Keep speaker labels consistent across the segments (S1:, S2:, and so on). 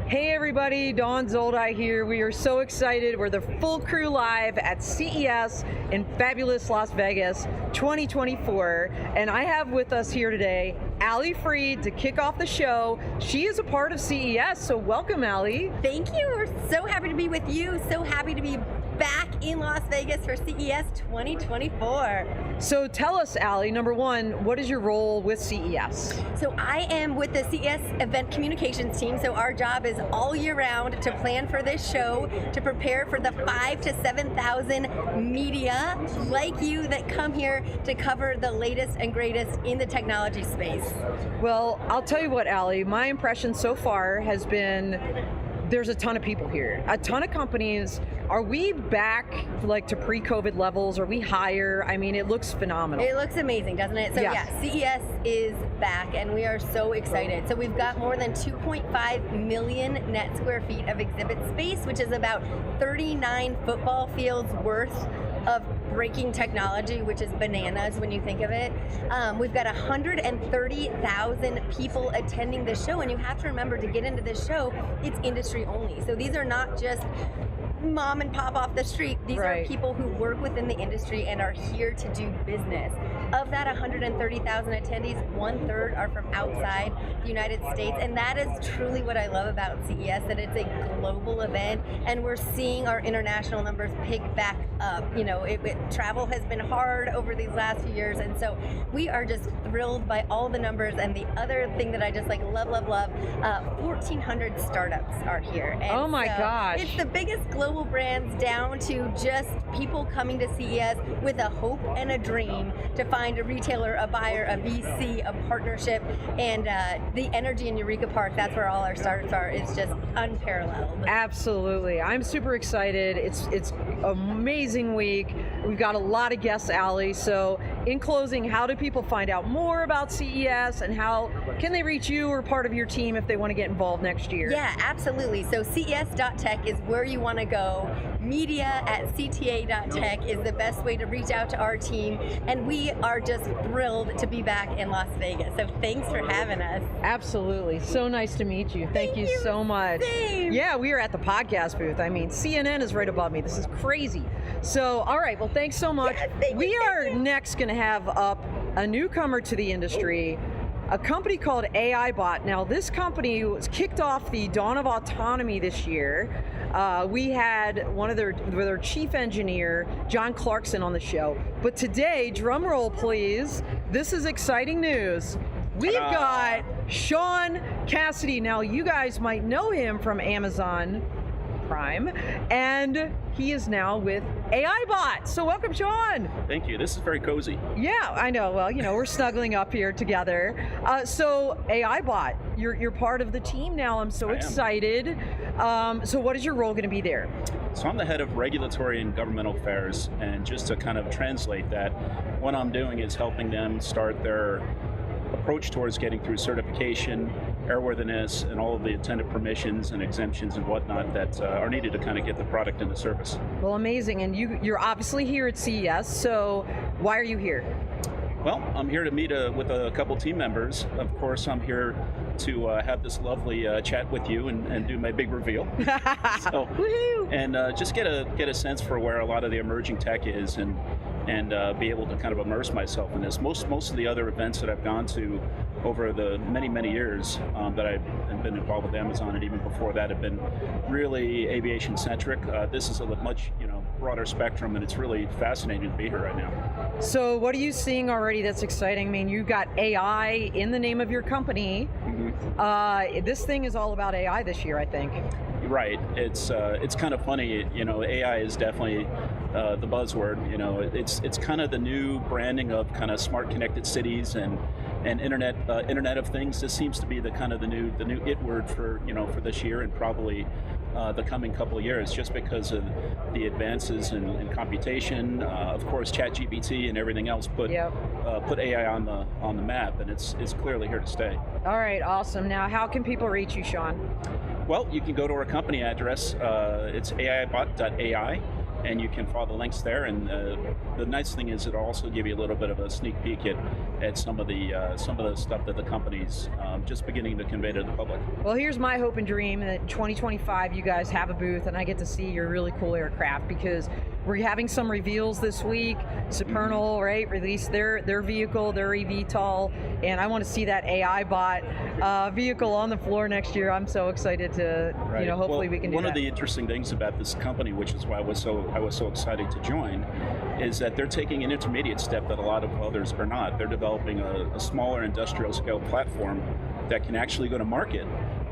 S1: Hey everybody, Dawn Zoldi here. We are so excited. We're the full crew live at CES in fabulous Las Vegas 2024. And I have with us here today Allie Freed to kick off the show. She is a part of CES, so welcome, Allie.
S2: Thank you. We're so happy to be with you. So happy to be back in Las Vegas for CES 2024.
S1: So tell us, Allie, number one, what is your role with CES?
S2: So I am with the CES event communications team. So our job is all year round to plan for this show, to prepare for the 5,000 to 7,000 media like you that come here to cover the latest and greatest in the technology space.
S1: Well, I'll tell you what, Allie, my impression so far has been there's a ton of people here, a ton of companies. Are we back like to pre-COVID levels? Are we higher? I mean, it looks phenomenal.
S2: It looks amazing, doesn't it? So yeah, CES is back and we are so excited. So we've got more than 2.5 million net square feet of exhibit space, which is about 39 football fields worth of breaking technology, which is bananas when you think of it. We've got 130,000 people attending the show, and you have to remember, to get into this show, it's industry only. So these are not just mom and pop off the street. These are people who work within the industry and are here to do business. Of that 130,000 attendees, 1/3 are from outside the United States, and that is truly what I love about CES, that it's a global event, and we're seeing our international numbers pick back up. You know, travel has been hard over these last few years, and so we are just thrilled by all the numbers. And the other thing that I just like love, 1,400 startups are here. And
S1: oh my gosh.
S2: It's the biggest global brands down to just people coming to CES with a hope and a dream to find a retailer, a buyer, a VC, a partnership, and the energy in Eureka Park, that's where all our startups are, is just unparalleled.
S1: Absolutely. I'm super excited. It's an amazing week. We've got a lot of guests, Allie. So in closing, how do people find out more about CES, and how can they reach you or part of your team if they want to get involved next year?
S2: Yeah, absolutely. So ces.tech is where you want to go. Media@cta.tech is the best way to reach out to our team, and we are just thrilled to be back in Las Vegas. So thanks for having us.
S1: Absolutely. So nice to meet you. Thank you so much.
S2: Same.
S1: Yeah, we are at the podcast booth. I mean, CNN is right above me. This is crazy. So, all right, well, thanks so much.
S2: Yeah,
S1: we are next going to have up a newcomer to the industry, a company called AIBOT. Now, this company was kicked off the dawn of autonomy this year. We had one of their chief engineer, John Clarkson, on the show. But today, drum roll please, this is exciting news. We've got Sean Cassidy. Now, you guys might know him from Amazon Prime, and he is now with AIBOT. So welcome, Sean.
S3: Thank you. This is very cozy.
S1: Yeah, I know. Well, you know, we're snuggling up here together. So AIBOT, you're part of the team now. I'm so excited. So what is your role going to be there?
S3: So I'm the head of regulatory and governmental affairs, and just to kind of translate that, what I'm doing is helping them start their approach towards getting through certification, airworthiness, and all of the attendant permissions and exemptions and whatnot that are needed to kind of get the product into service.
S1: Well, amazing. And you're obviously here at CES, so why are you here?
S3: Well, I'm here to meet with a couple team members. Of course, I'm here to have this lovely chat with you and do my big reveal. So, and just get a sense for where a lot of the emerging tech is, and be able to kind of immerse myself in this. Most of the other events that I've gone to over the many years that I've been involved with Amazon, and even before that, have been really aviation centric. This is a much broader spectrum, and it's really fascinating to be here right now.
S1: So what are you seeing already that's exciting? I mean, you got AI in the name of your company. Mm-hmm. This thing is all about AI this year, I think.
S3: Right. It's kind of funny. AI is definitely the buzzword. It's kind of the new branding of kind of smart connected cities and Internet of Things. This seems to be the kind of the new it word for for this year, and probably the coming couple of years, just because of the advances in computation. Of course, ChatGPT and everything else put AI on the map, and it's clearly here to stay.
S1: All right, awesome. Now, how can people reach you, Sean?
S3: Well, you can go to our company address. It's aibot.ai. and you can follow the links there. And the nice thing is it'll also give you a little bit of a sneak peek at some of the stuff that the company's just beginning to convey to the public.
S1: Well, here's my hope and dream that in 2025 you guys have a booth and I get to see your really cool aircraft, because we're having some reveals this week. Supernal, right, released their vehicle, their eVTOL, and I want to see that AIBOT vehicle on the floor next year. I'm so excited to,
S3: Right.
S1: hopefully we can do that.
S3: One of the interesting things about this company, which is why I was so excited to join, is that they're taking an intermediate step that a lot of others are not. They're developing a smaller industrial scale platform that can actually go to market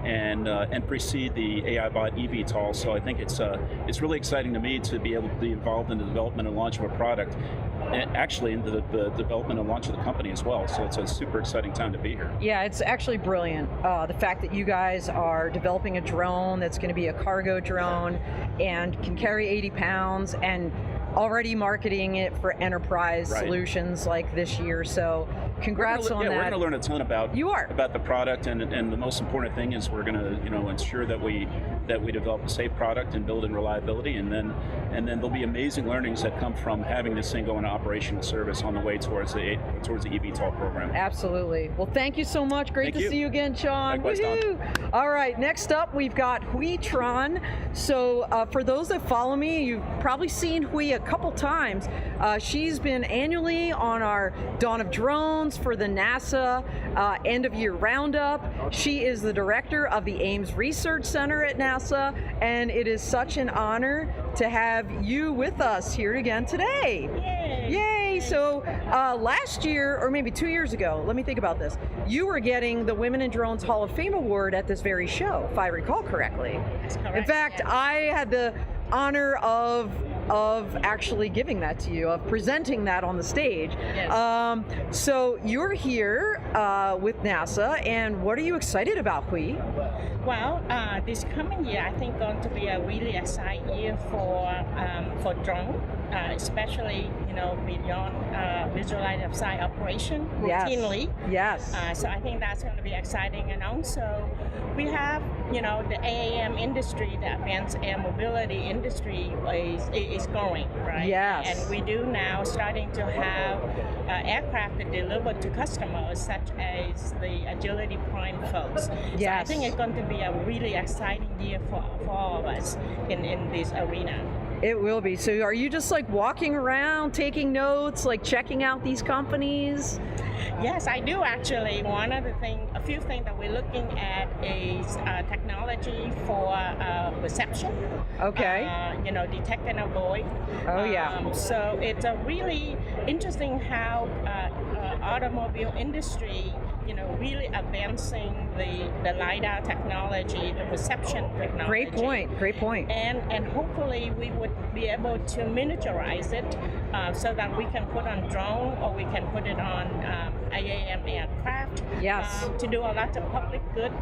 S3: and precede the AIBOT eVTOL. So I think it's really exciting to me to be able to be involved in the development and launch of a product, and actually into the development and launch of the company as well. So it's a super exciting time to be here.
S1: Yeah, it's actually brilliant. The fact that you guys are developing a drone that's going to be a cargo drone and can carry 80 pounds and already marketing it for enterprise solutions like this year. So congrats on that.
S3: We're going to learn a ton about the product, and the most important thing is we're going to ensure that we develop a safe product and build in reliability, and then there'll be amazing learnings that come from having this thing go into operational service on the way towards the eVTOL program.
S1: Absolutely. Well, thank you so much. Great to see you again, Sean.
S3: Likewise, Don.
S1: All right, next up we've got Tran. So for those that follow me, you've probably seen Hui a couple times. She's been annually on our Dawn of Drones for the NASA end of year roundup. She is the director of the Ames Research Center at NASA, and it is such an honor to have you with us here again today. Yay! So last year, or maybe 2 years ago, let me think about this, you were getting the Women in Drones Hall of Fame Award at this very show, if I recall correctly.
S4: That's correct.
S1: In fact, I had the honor of actually giving that to you, of presenting that on the stage.
S4: Yes.
S1: So you're here with NASA, and what are you excited about, Hui?
S4: Well, this coming year, I think going to be a really exciting year for drone, especially beyond visual line of sight operation routinely.
S1: Yes.
S4: So I think that's going to be exciting, and also we have the AAM industry, the advanced air mobility industry is growing, right?
S1: Yes.
S4: And we do now starting to have aircraft that deliver to customers, such as the Agility Prime folks.
S1: Yes.
S4: So I think it's going to be a really exciting year for all of us in this arena.
S1: It will be. So are you just like walking around, taking notes, like checking out these companies?
S4: Yes, I do actually. A few things that we're looking at is technology for reception.
S1: Okay.
S4: Detect and avoid.
S1: Oh yeah.
S4: So it's a really interesting how automobile industry, really advancing the LiDAR technology, the reception technology.
S1: Great point.
S4: And hopefully we would be able to miniaturize it so that we can put on drone, or we can put it on AAM aircraft.
S1: Yes.
S4: To do a lot of public good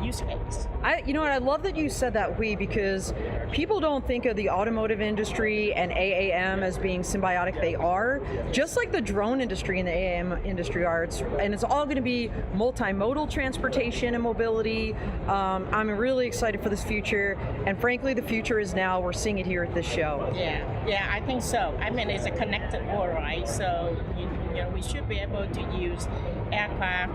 S4: use case.
S1: I love that you said that, Hui, because people don't think of the automotive industry and AAM as being symbiotic. They are, just like the drone industry and the AAM industry are. It's all going to be multimodal transportation and mobility. I'm really excited for this future, and frankly, the future is now. We're seeing it here at this show.
S4: Yeah, I think so. I mean, it's a connected world, right? So we should be able to use aircraft,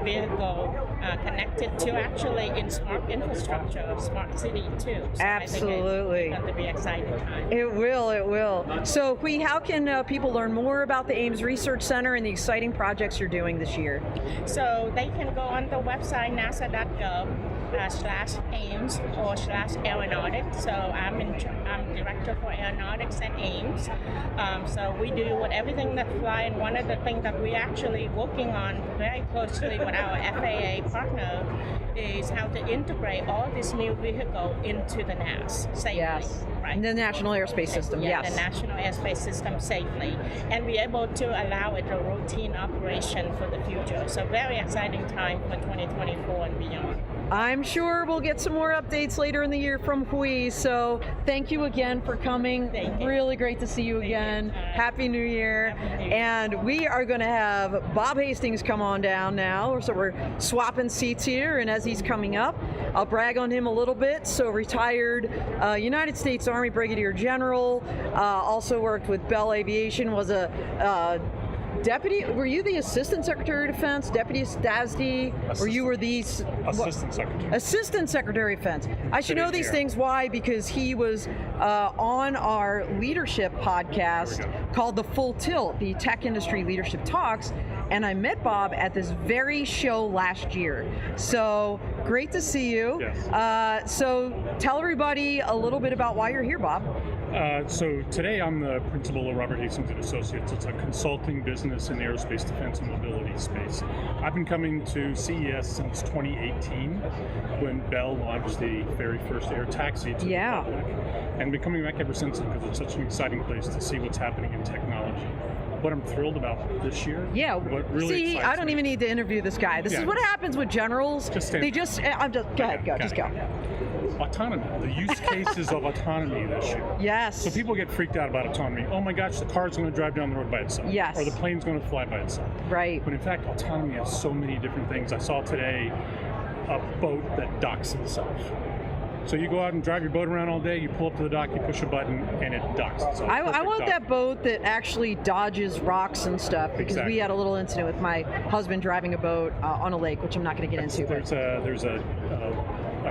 S4: vehicle connected to actually in smart infrastructure, smart city too. So
S1: Absolutely.
S4: I think it's going to be an exciting time.
S1: It will. So, Hui, how can people learn more about the Ames Research Center and the exciting projects you're doing this year?
S4: So they can go on the website nasa.gov/Ames or /aeronautics. So I'm director for aeronautics at Ames. So we do everything that fly, and one of the things that we're actually working on very closely with our FAA partner is how to integrate all this new vehicle into the NAS safely.
S1: Yes.
S4: Right.
S1: The National Airspace System.
S4: Yeah,
S1: yes.
S4: the National Airspace System safely, and be able to allow it a routine operation for the future. So very exciting time for 2024 and beyond.
S1: I'm sure we'll get some more updates later in the year from Hui. So thank you again for coming.
S4: Thank you.
S1: Really great to see you again. Happy New Year.
S4: Happy New Year.
S1: And we are going to have Bob Hastings come on down now. So we're swapping seats here, and as he's coming up, I'll brag on him a little bit. So retired United States Army Brigadier General, also worked with Bell Aviation, was a deputy. Were you the Assistant Secretary of Defense, Deputy STASD, or you were the
S5: Assistant Secretary.
S1: Assistant Secretary of Defense? I should know these things. Why? Because he was on our leadership podcast called The Full Tilt, the Tech Industry Leadership Talks, and I met Bob at this very show last year. So great to see you.
S5: Yes.
S1: So tell everybody a little bit about why you're here, Bob.
S5: So today I'm the principal of Robert Hastings and Associates. It's a consulting business in the aerospace, defense, and mobility space. I've been coming to CES since 2018 when Bell launched the very first air taxi to the public. And been coming back ever since because it's such an exciting place to see what's happening in technology. What I'm thrilled about this year.
S1: Yeah.
S5: What really
S1: See, I don't even need to interview this guy. This is what happens with generals.
S5: Just stand.
S1: Go ahead, just go.
S5: Autonomy, the use cases of autonomy this year.
S1: Yes.
S5: So people get freaked out about autonomy. Oh my gosh, the car's going to drive down the road by itself.
S1: Yes.
S5: Or the plane's going to fly by itself.
S1: Right.
S5: But in fact, autonomy has so many different things. I saw today a boat that docks itself. So you go out and drive your boat around all day, you pull up to the dock, you push a button, and it docks itself.
S1: I want that boat that actually dodges rocks and stuff, because we had a little incident with my husband driving a boat on a lake, which I'm not going to get into.
S5: There's a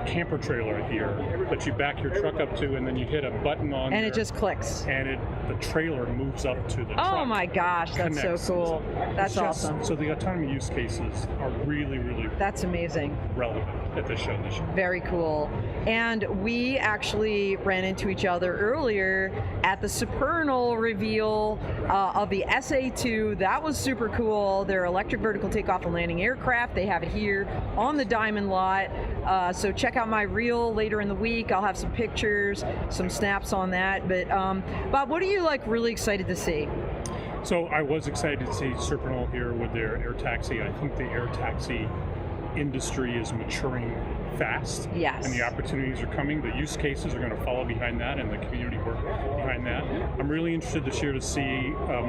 S5: camper trailer here that you back your truck up to, and then you hit a button on
S1: and it just clicks.
S5: And the trailer moves up to the truck.
S1: Oh my gosh, that's so cool. That's awesome.
S5: So the autonomy use cases are really, really
S1: that's amazing.
S5: Relevant at this show this year.
S1: Very cool. And we actually ran into each other earlier at the Supernal reveal of the SA-2. That was super cool. Their electric vertical takeoff and landing aircraft. They have it here on the Diamond lot. So check out my reel later in the week. I'll have some pictures, some snaps on that. But Bob, what are you really excited to see?
S5: So I was excited to see Supernal here with their air taxi. I think the air taxi industry is maturing fast.
S1: Yes.
S5: And the opportunities are coming. The use cases are going to follow behind that, and the community work behind that. I'm really interested this year to see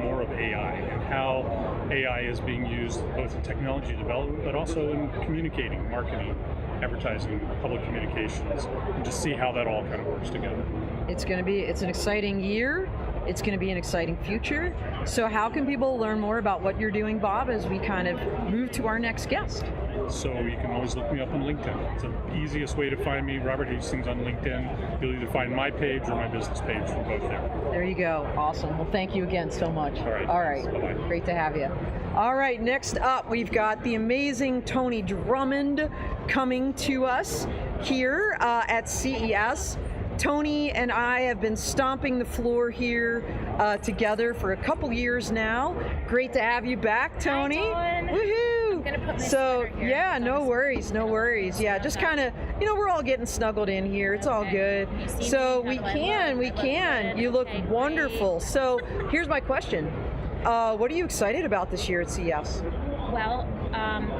S5: more of AI and how AI is being used both in technology development, but also in communicating, marketing, advertising, public communications, and just see how that all kind of works together. It's
S1: an exciting year. It's going to be an exciting future. So how can people learn more about what you're doing, Bob, as we kind of move to our next guest?
S5: So you can always look me up on LinkedIn. It's the easiest way to find me, Robert Hastings on LinkedIn. You'll either find my page or my business page. We're both there.
S1: There you go. Awesome. Well, thank you again so much.
S5: All right.
S1: Bye-bye. Great to have you. All right, next up, we've got the amazing Tony Drummond coming to us here at CES. Tony and I have been stomping the floor here together for a couple years now. Great to have you back, Tony.
S6: Hi, Dawn.
S1: Woohoo!
S6: I'm gonna put my
S1: So
S6: sweater here.
S1: yeah, no worries. Yeah, just kind of, we're all getting snuggled in here. It's all good.
S6: You see
S1: So
S6: me?
S1: we
S6: How do I
S1: can.
S6: look? I look good?
S1: You look
S6: Okay,
S1: wonderful. So here's my question. What are you excited about this year at CES?
S6: Well,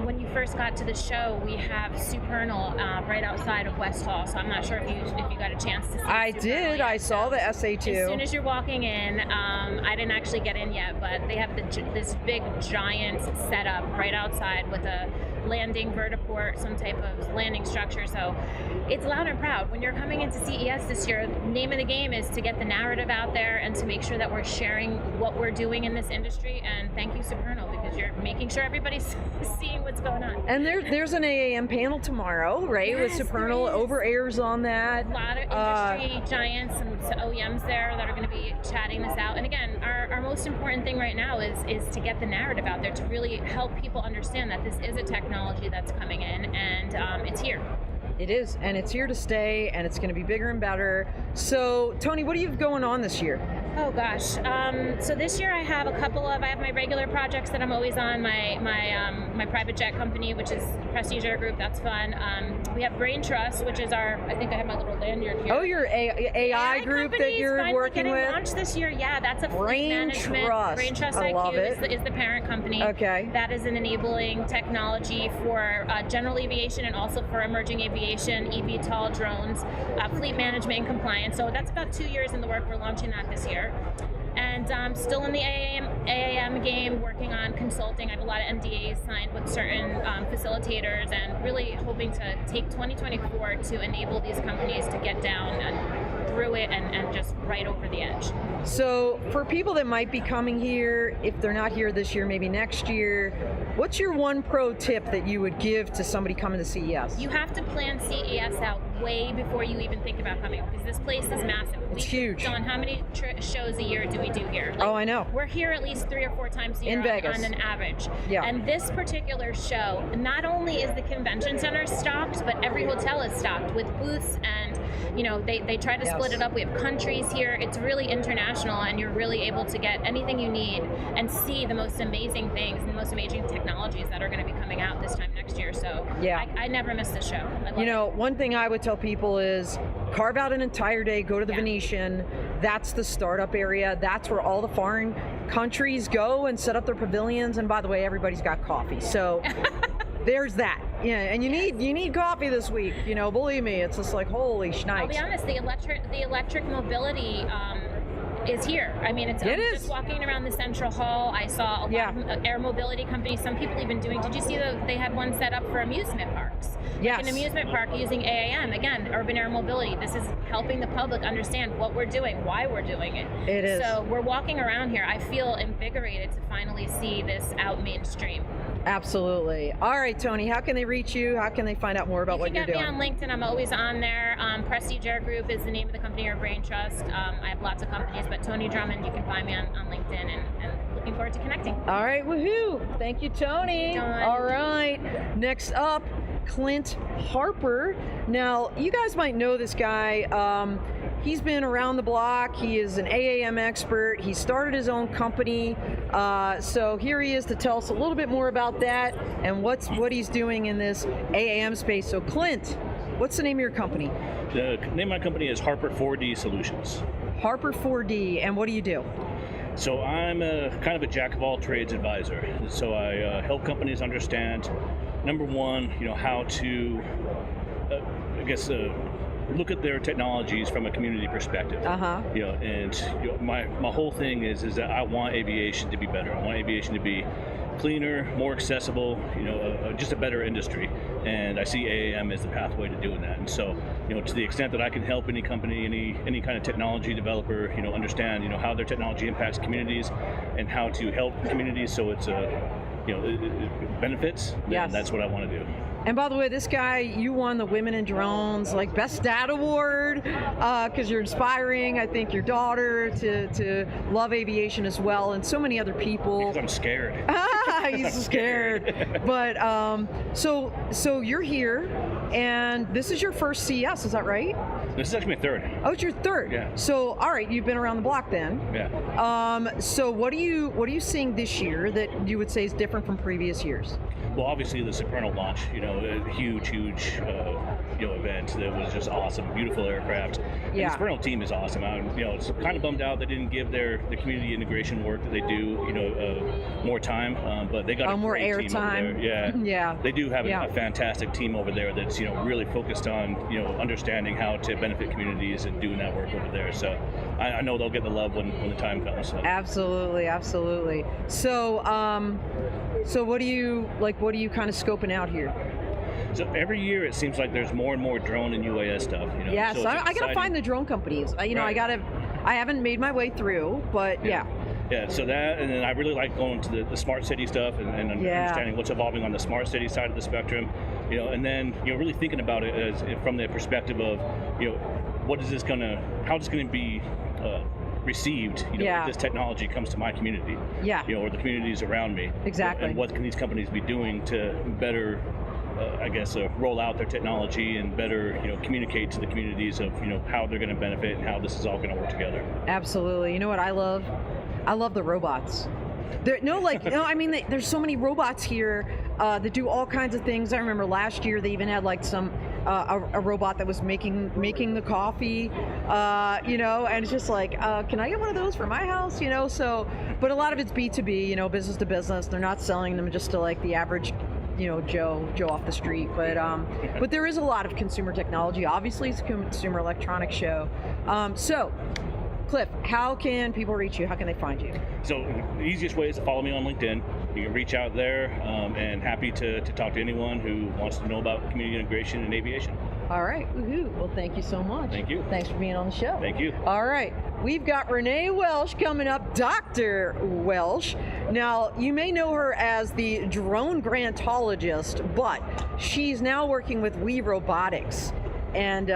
S6: when you first got to the show, we have Supernal right outside of West Hall. So I'm not sure if you got a chance to see.
S1: I
S6: Supernal
S1: did.
S6: yet.
S1: I saw the SA-2.
S6: As soon as you're walking in, I didn't actually get in yet, but they have this big giant setup right outside with a landing vertiport, some type of landing structure. So it's loud and proud. When you're coming into CES this year, name of the game is to get the narrative out there and to make sure that we're sharing what we're doing in this industry. And thank you, Supernal, because you're making sure everybody's seeing what's going on.
S1: And there's an AAM panel tomorrow, right?
S6: Yes,
S1: with Supernal
S6: there is.
S1: over airs on that.
S6: A lot of industry giants and OEMs there that are going to be chatting this out. And again, our most important thing right now is to get the narrative out there to really help people understand that this is a technology that's coming in, and it's here.
S1: It is, and it's here to stay, and it's going to be bigger and better. So, Tony, what do you have going on this year?
S6: Oh gosh. So this year I have I have my regular projects that I'm always on, my private jet company, which is Prestige Air Group. That's fun. We have Brain Trust, which is I think I have my little lanyard here.
S1: Oh, your AI group that you're working with?
S6: Launched this year. Yeah, that's a fleet
S1: Brain
S6: management.
S1: Trust.
S6: Brain Trust
S1: I love
S6: IQ
S1: it.
S6: is the parent company.
S1: Okay.
S6: That is an enabling technology for general aviation and also for emerging aviation, eVTOL drones, fleet management and compliance. So that's about 2 years in the work. We're launching that this year. And still in the AAM game, working on consulting. I have a lot of NDAs signed with certain facilitators, and really hoping to take 2024 to enable these companies to get down and through it and just right over the edge.
S1: So for people that might be coming here, if they're not here this year, maybe next year, what's your one pro tip that you would give to somebody coming to CES?
S6: You have to plan CES out way before you even think about coming, because this place is massive.
S1: It's huge.
S6: Don, how many shows a year do we do here?
S1: Oh, I know.
S6: We're here at least 3 or 4 times a year
S1: In Vegas.
S6: on an average.
S1: Yeah.
S6: And this particular show, not only is the convention center stocked, but every hotel is stocked with booths, and they try to split it up. We have countries here. It's really international, and you're really able to get anything you need and see the most amazing things and the most amazing technologies that are going to be coming out this time next year. So
S1: yeah.
S6: I never miss this show. I love it.
S1: One thing I would tell people is carve out an entire day, go to the Venetian. That's the startup area. That's where all the foreign countries go and set up their pavilions. And by the way, everybody's got coffee. So there's that. Yeah, and you need coffee this week. Believe me, it's just like holy shnikes.
S6: I'll be honest, the electric mobility is here. I mean, just walking around the central hall, I saw a lot of air mobility companies. Some people even doing. Did you see they had one set up for amusement parks?
S1: Yes.
S6: Like an amusement park using AAM, again, urban air mobility. This is helping the public understand what we're doing, why we're doing it.
S1: It is.
S6: So we're walking around here. I feel invigorated to finally see this out mainstream.
S1: Absolutely. All right, Tony, how can they reach you? How can they find out more about what you're doing?
S6: You can get me on LinkedIn. I'm always on there. Prestige Air Group is the name of the company, or Brain Trust. I have lots of companies, but Tony Drummond, you can find me on LinkedIn, and looking forward to connecting.
S1: All right, woohoo. Thank you, Tony.
S6: Done.
S1: All right. Next up, Clint Harper. Now, you guys might know this guy. He's been around the block. He is an AAM expert. He started his own company. So here he is to tell us a little bit more about that and what he's doing in this AAM space. So Clint, what's the name of your company?
S7: The name of my company is Harper 4D Solutions.
S1: Harper 4D, and what do you do?
S7: So I'm kind of a jack of all trades advisor. So I help companies understand, number one, how to, look at their technologies from a community perspective. My whole thing is that I want aviation to be better. I want aviation to be cleaner, more accessible, just a better industry. And I see AAM as the pathway to doing that. And so, to the extent that I can help any company, any kind of technology developer, understand, how their technology impacts communities and how to help communities so it's it benefits, then that's what I want to do.
S1: And by the way, this guy, you won the Women in Drones Best Dad Award because you're inspiring, I think, your daughter to love aviation as well, and so many other people.
S7: Because I'm scared.
S1: He's scared. But so you're here, and this is your first CES, is that right?
S7: This is actually my third.
S1: Oh, it's your third.
S7: Yeah.
S1: So all right, you've been around the block then.
S7: Yeah.
S1: So what are you seeing this year that you would say is different from previous years?
S7: Well, obviously the Supernal launch, a huge event that was just awesome, beautiful aircraft. And the Supernal team is awesome. It's kind of bummed out they didn't give the community integration work that they do, more time, but they got a
S1: more
S7: great
S1: air
S7: team
S1: time.
S7: over there.
S1: Yeah.
S7: They do have a fantastic team over there that's really focused on understanding how to benefit communities and doing that work over there. So I know they'll get the love when the time comes. So.
S1: Absolutely. So what do you kind of scoping out here?
S7: So every year it seems like there's more and more drone and UAS stuff.
S1: Yes,
S7: so
S1: I gotta find the drone companies.
S7: Right.
S1: I haven't made my way through, but yeah.
S7: Yeah, so that, and then I really like going to the smart city stuff and understanding what's evolving on the smart city side of the spectrum, and then really thinking about it as from the perspective of how is this gonna be received, if this technology comes to my community, or the communities around me,
S1: exactly,
S7: and what can these companies be doing to better roll out their technology and better, communicate to the communities of, how they're going to benefit and how this is all going to work together.
S1: Absolutely. You know what I love? I love the robots. There's so many robots here that do all kinds of things. I remember last year they even had like a robot that was making the coffee, and it's just like, can I get one of those for my house? So, but a lot of it's B2B, business to business. They're not selling them just to like the average, Joe off the street. But there is a lot of consumer technology. Obviously, it's a consumer electronics show. So, Cliff, how can people reach you? How can they find you?
S7: So the easiest way is to follow me on LinkedIn. You can reach out there, and happy to talk to anyone who wants to know about community integration in aviation.
S1: All right. Woohoo. Well, thank you so much.
S7: Thank you.
S1: Thanks for being on the show.
S7: Thank you.
S1: All right. We've got Renee Welsh coming up, Dr. Welsh. Now, you may know her as the drone grantologist, but she's now working with We Robotics and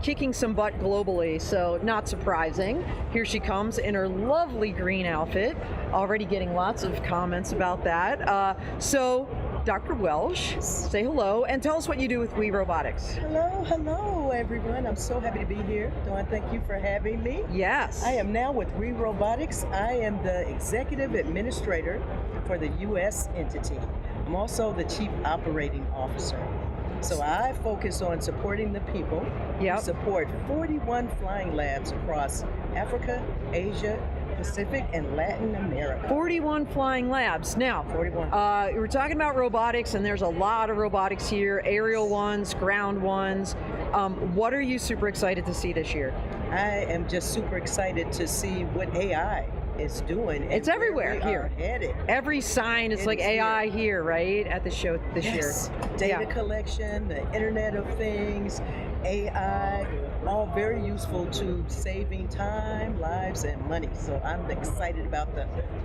S1: kicking some butt globally, so not surprising. Here she comes in her lovely green outfit, already getting lots of comments about that. So, Dr. Welsh, say hello and tell us what you do with We Robotics.
S8: Hello everyone. I'm so happy to be here. Dawn, thank you for having me.
S1: Yes.
S8: I am now with We Robotics. I am the executive administrator for the U.S. entity. I'm also the chief operating officer. So I focus on supporting the people.
S1: Yep.
S8: We support 41 flying labs across Africa, Asia, Pacific, and Latin America.
S1: 41 flying labs. Now,
S8: 41.
S1: We're talking about robotics, and there's a lot of robotics here, aerial ones, ground ones. What are you super excited to see this year?
S8: I am just super excited to see what AI is doing.
S1: It's everywhere here.
S8: Headed.
S1: Every sign is like AI here, right? At the show this year.
S8: Data collection, the Internet of Things, AI, all very useful to saving time, lives, and money. So I'm excited about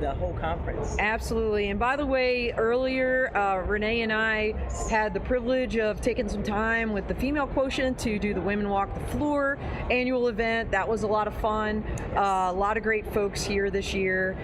S8: the whole conference.
S1: Absolutely. And by the way, earlier, Renee and I had the privilege of taking some time with the Female Quotient to do the Women Walk the Floor annual event. That was a lot of fun. A lot of great folks here this year.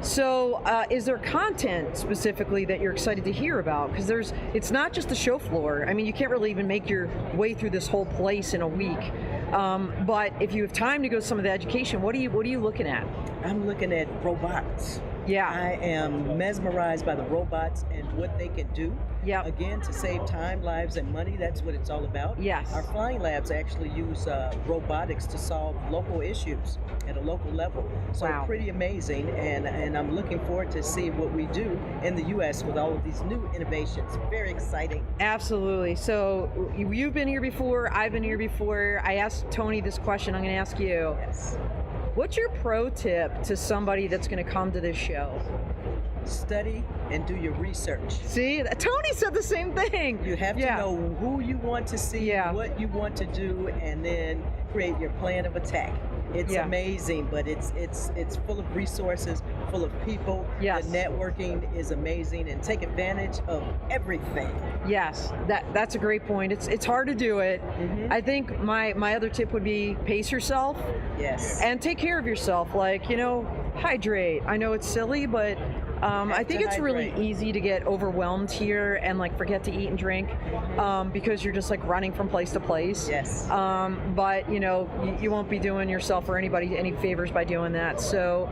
S1: So is there content specifically that you're excited to hear about? Because it's not just the show floor. I mean, you can't really even make your way through this whole place in a week. But if you have time to go to some of the education, what are you looking at?
S8: I'm looking at robots.
S1: Yeah.
S8: I am mesmerized by the robots and what they can do.
S1: Yeah.
S8: Again, to save time, lives, and money. That's what it's all about.
S1: Yes.
S8: Our flying labs actually use robotics to solve local issues at a local level. So
S1: wow.
S8: Pretty amazing, and I'm looking forward to see what we do in the U.S. with all of these new innovations. Very exciting.
S1: Absolutely. So you've been here before. I've been here before. I asked Tony this question. I'm going to ask you.
S8: Yes.
S1: What's your pro tip to somebody that's going to come to this show?
S8: Study and do your research.
S1: See, Tony said the same thing.
S8: You have to know who you want to see, what you want to do, and then create your plan of attack. It's amazing, but it's full of resources, full of people.
S1: Yes.
S8: The networking is amazing, and take advantage of everything.
S1: Yes, that's a great point. It's hard to do it.
S8: Mm-hmm.
S1: I think my other tip would be pace yourself.
S8: Yes.
S1: And take care of yourself. Like, hydrate. I know it's silly, but I think it's really easy to get overwhelmed here and like forget to eat and drink because you're just like running from place to place.
S8: Yes.
S1: But you won't be doing yourself or anybody any favors by doing that. So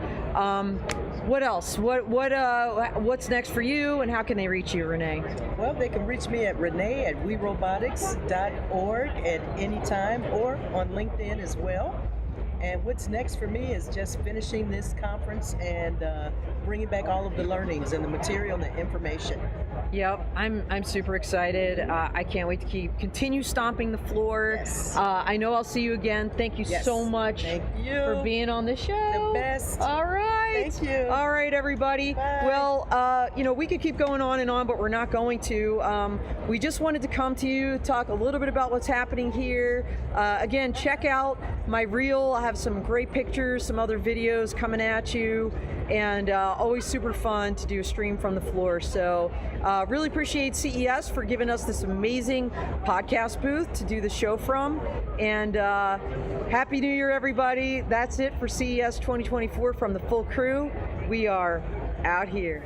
S1: what else? What's next for you, and how can they reach you, Renee?
S8: Well, they can reach me at renee@werobotics.org at any time, or on LinkedIn as well. And what's next for me is just finishing this conference and bringing back all of the learnings and the material and the information.
S1: Yep, I'm super excited. I can't wait to continue stomping the floor.
S8: Yes.
S1: I know I'll see you again. Thank you so much for being on the show.
S8: The best.
S1: All right.
S8: Thank you.
S1: All right, everybody.
S8: Bye.
S1: Well, we could keep going on and on, but we're not going to. We just wanted to come to you, talk a little bit about what's happening here. Again, check out my reel. I have some great pictures, some other videos coming at you, and always super fun to do a stream from the floor. So really appreciate CES for giving us this amazing podcast booth to do the show from. And Happy New Year, everybody. That's it for CES 2024 from the full crew. We are out here.